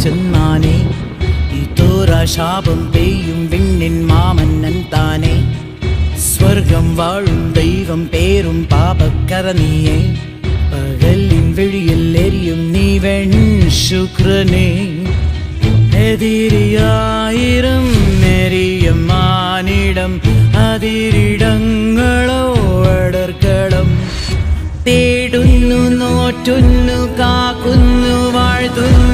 ചെന്നാനേ ഈ തോരാശാപം പെയ്യും വിണ്ണിൻ മാമന്നൻ താനേ സ്വർഗം വാഴും ദൈവം പേരും പാപക്കര നീയേ പകലിൻ വിഴിയിൽ എരിയും നീ വെൺ ശുക്രനേ എതിരിയായിരം നെരിയം മാനിടം അതിരിടങ്ങളോ അടർക്കളം തേടുന്നു നോറ്റുന്നു കാക്കുന്നു വാഴ്ത്തുന്നു